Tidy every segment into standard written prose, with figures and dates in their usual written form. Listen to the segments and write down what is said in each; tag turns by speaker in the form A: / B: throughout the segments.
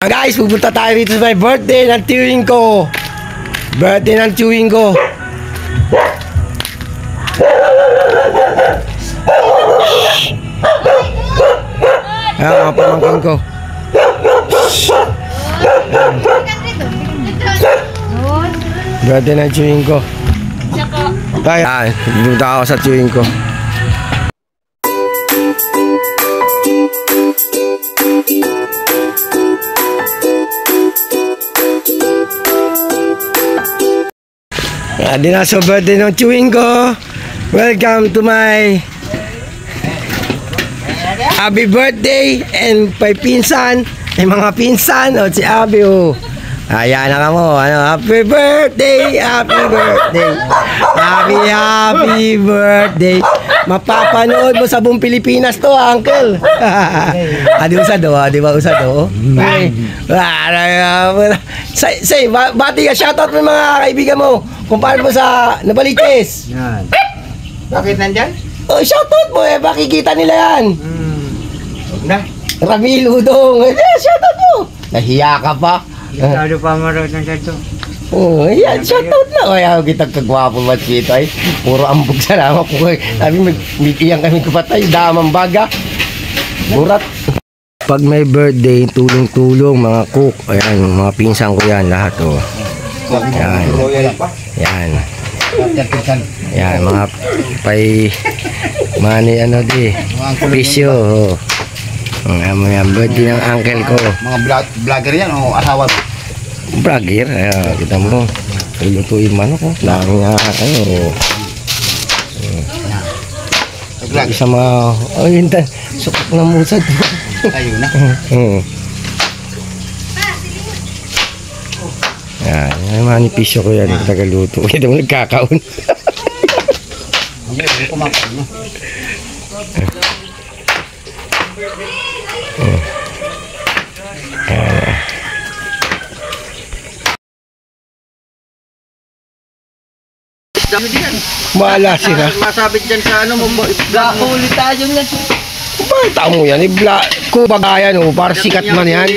A: Guys, pupunta tayo dito sa my birthday ng tiwing ko. Birthday ng tiwing ko. Ayan, mga pamangkin ko. Birthday ng tiwing ko. Kaya, pupunta ako sa tiwing ko. Di na sa birthday ng chewing ko. Welcome to my happy birthday. And may pinsan, may mga pinsan. O si Abi, o ayan na ka mo, ano, happy birthday, happy birthday, happy birthday. Mapapanood mo sa buong Pilipinas to, uncle. Di usado, di ba usado? Say, bati ka, shoutout mo mga kaibigan mo. Kung paano mo sa Nabaliches.
B: Yan. Bakit nandyan?
A: Oh, shoutout mo makikita nila yan.
B: Huwag na.
A: Ramil Udong. Shoutout mo. Nahiya ka pa.
B: Masyado pa maroon ng ganito.
A: Oh, yan, shoutout na. Kaya kita kagwapo ba dito ay puro ambog sa nama ko. Sabi, may iyang kami kapatay, damang baga. Burat. Pag may birthday, tulong-tulong, mga cook. Ayan, mga pinsan ko yan, lahat, oh. Yan. Yan. Yan, mga pay money, ano di, pisyo, oh. Ang birthday ng uncle ko.
B: Mga vlogger yan o asawa?
A: Vlogger, ayan, kita mo. Ilutuin man ako. Lang nga, ano. Isa mga, oh, yun, sukak na musad.
B: Ayun na.
A: Yan, yung manipisyo ko yan, tagaluto. Hindi mo nagkakaon.
B: Hindi, hindi kumakain mo. Maala sila. Masabit dyan sa ano mo. Gakuli tayo yan.
A: Bakit mo yan? Kubagayan o, para sikat man yan.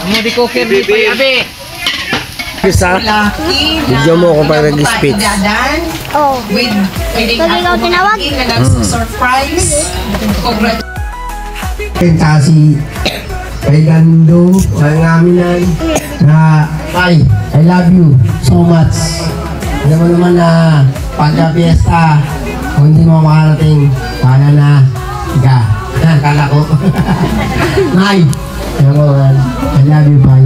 B: Mudi ko kirby pa yabi.
A: Isa, video mo kung parang nag-speech.
C: Oh. Pwede ikaw tinawag?
D: Surprise.
A: Kasi kay Gando, ang aminan na ay, I love you so much. Alam mo naman na pagka-fiesta, kung hindi mo makarating, para na kala ko. Nay, alam mo man, I love you, bye.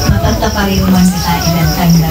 D: Matata pa rin man sa ilan tanda.